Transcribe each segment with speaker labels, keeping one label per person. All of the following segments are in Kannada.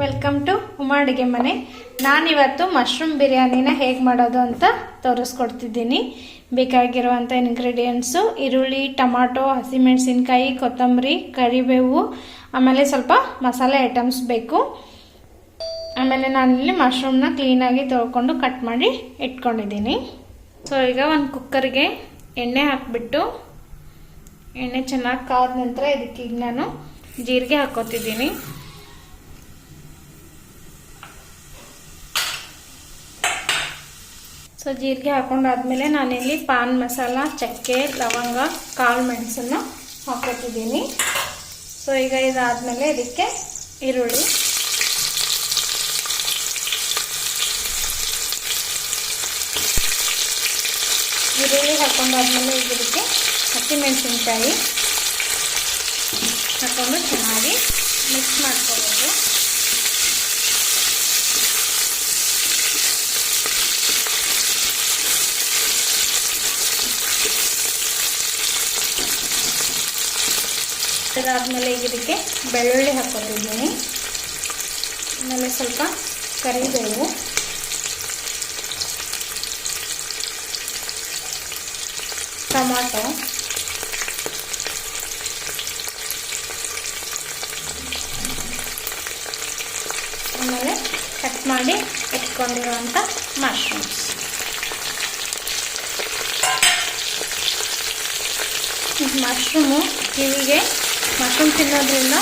Speaker 1: ವೆಲ್ಕಮ್ ಟು ಉಮಾ ಅಡುಗೆ ಮನೆ. ನಾನಿವತ್ತು ಮಶ್ರೂಮ್ ಬಿರಿಯಾನಿನ ಹೇಗೆ ಮಾಡೋದು ಅಂತ ತೋರಿಸ್ಕೊಡ್ತಿದ್ದೀನಿ. ಬೇಕಾಗಿರುವಂಥ ಇಂಗ್ರೀಡಿಯೆಂಟ್ಸು ಈರುಳ್ಳಿ, ಟೊಮಾಟೊ, ಹಸಿಮೆಣಸಿನ್ಕಾಯಿ, ಕೊತ್ತಂಬರಿ, ಕರಿಬೇವು, ಆಮೇಲೆ ಸ್ವಲ್ಪ ಮಸಾಲೆ ಐಟಮ್ಸ್ ಬೇಕು. ಆಮೇಲೆ ನಾನಿಲ್ಲಿ ಮಶ್ರೂಮ್ನ ಕ್ಲೀನಾಗಿ ತೊಳ್ಕೊಂಡು ಕಟ್ ಮಾಡಿ ಇಟ್ಕೊಂಡಿದ್ದೀನಿ. ಸೊ ಈಗ ಒಂದು ಕುಕ್ಕರ್ಗೆ ಎಣ್ಣೆ ಹಾಕಿಬಿಟ್ಟು ಎಣ್ಣೆ ಚೆನ್ನಾಗಿ ಕಾದ ನಂತರ ಇದಕ್ಕೆ ಈಗ ನಾನು ಜೀರಿಗೆ ಹಾಕೋತಿದ್ದೀನಿ. ಸೊ ಜೀರಿಗೆ ಹಾಕೊಂಡಾದ್ಮೇಲೆ ನಾನಿಲ್ಲಿ ಪಾನ್ ಮಸಾಲ, ಚಕ್ಕೆ, ಲವಂಗ, ಕಾಳು ಮೆಣಸನ್ನು ಹಾಕೋತಿದ್ದೀನಿ. ಸೊ ಈಗ ಇದಾದಮೇಲೆ ಇದಕ್ಕೆ ಈರುಳ್ಳಿ, ಹಾಕೊಂಡಾದ್ಮೇಲೆ ಇದಕ್ಕೆ ಹಸಿಮೆಣಸಿನ್ಕಾಯಿ ಹಾಕೊಂಡು ಚೆನ್ನಾಗಿ ಮಿಕ್ಸ್ ಮಾಡ್ಕೋಬೇಕು. ಅದಾದಮೇಲೆ ಇದಕ್ಕೆ ಬೆಳ್ಳುಳ್ಳಿ ಹಾಕ್ಕೊತಿದ್ದೀನಿ. ಆಮೇಲೆ ಸ್ವಲ್ಪ ಕರಿಬೇವು, ಟೊಮಾಟೊ, ಆಮೇಲೆ ಕಟ್ ಮಾಡಿ ಇಟ್ಕೊಂಡಿರುವಂಥ ಮಶ್ರೂಮ್ಸ್. ಮಶ್ರೂಮ್ ತಿನ್ನೋದ್ರಿಂದ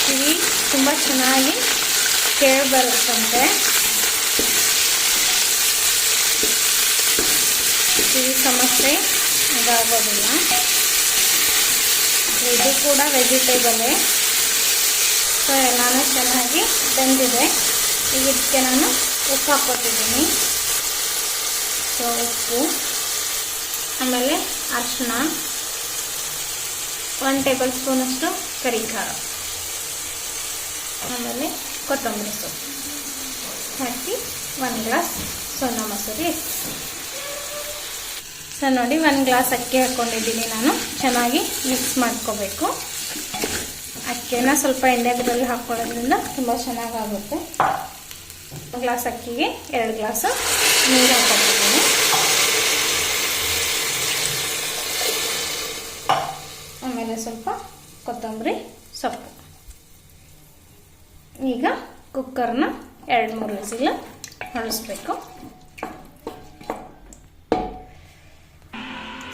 Speaker 1: ಕಿವಿ ತುಂಬ ಚೆನ್ನಾಗಿ ಕೇಳಿ ಬರುತ್ತಂತೆ. ಕಿವಿ ಸಮಸ್ಯೆ ಇದಾಗೋದಿಲ್ಲ. ಇದು ಕೂಡ ವೆಜಿಟೇಬಲೇ. ಸೊ ಎಲ್ಲನೂ ಚೆನ್ನಾಗಿ ಬೆಂದಿದೆ. ಈಗ ಇದಕ್ಕೆ ನಾನು ಉಪ್ಪು ಹಾಕ್ಕೊತಿದ್ದೀನಿ. ಸೊ ಉಪ್ಪು, ಆಮೇಲೆ ಅರಿಶಿನ, 1 ಟೇಬಲ್ ಸ್ಪೂನಷ್ಟು ಕರಿಖಾರ, ಆಮೇಲೆ ಕೊತ್ತಂಬರಿ ಸೊಪ್ಪು ಹಾಕಿ 1 ಗ್ಲಾಸ್ ಸೋನಾ ಮಸೂರಿ. ಸೊ ನೋಡಿ 1 ಗ್ಲಾಸ್ ಅಕ್ಕಿ ಹಾಕ್ಕೊಂಡಿದ್ದೀನಿ ನಾನು. ಚೆನ್ನಾಗಿ ಮಿಕ್ಸ್ ಮಾಡ್ಕೋಬೇಕು. ಅಕ್ಕಿನ ಸ್ವಲ್ಪ ಎಣ್ಣೆದ್ರಲ್ಲಿ ಹಾಕ್ಕೊಳ್ಳೋದ್ರಿಂದ ತುಂಬ ಚೆನ್ನಾಗಾಗುತ್ತೆ. 1 ಗ್ಲಾಸ್ ಅಕ್ಕಿಗೆ 2 ಗ್ಲಾಸ್ ನೀರು ಹಾಕ್ಕೊಂಡಿದ್ದೀನಿ. ಆಮೇಲೆ ಸ್ವಲ್ಪ ಕೊತ್ತಂಬರಿ ಸೊಪ್ಪು. ಈಗ ಕುಕ್ಕರ್ನ 2-3 ವಿಸಿಲ್ ಹೊಳಿಸ್ಬೇಕು.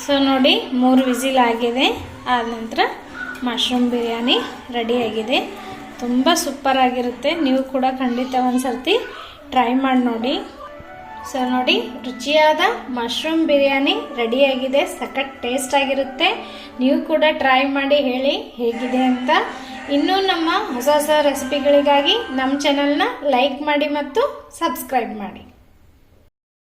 Speaker 1: ಸೊ ನೋಡಿ 3 ವಿಸಿಲ್ ಆಗಿದೆ. ಆದ ನಂತರ ಮಶ್ರೂಮ್ ಬಿರಿಯಾನಿ ರೆಡಿಯಾಗಿದೆ. ತುಂಬ ಸೂಪರ್ ಆಗಿರುತ್ತೆ. ನೀವು ಕೂಡ ಖಂಡಿತ ಒಂದು ಸರ್ತಿ ಟ್ರೈ ಮಾಡಿ ನೋಡಿ. ಸೊ ನೋಡಿ, ರುಚಿಯಾದ ಮಶ್ರೂಮ್ ಬಿರಿಯಾನಿ ರೆಡಿಯಾಗಿದೆ. ಸಖತ್ ಟೇಸ್ಟ್ ಆಗಿರುತ್ತೆ. ನೀವು ಕೂಡ ಟ್ರೈ ಮಾಡಿ ಹೇಳಿ ಹೇಗಿದೆ ಅಂತ. ಇನ್ನೂ ನಮ್ಮ ಹೊಸ ರೆಸಿಪಿಗಳಿಗಾಗಿ ನಮ್ಮ ಚಾನಲ್ನ ಲೈಕ್ ಮಾಡಿ ಮತ್ತು ಸಬ್ಸ್ಕ್ರೈಬ್ ಮಾಡಿ.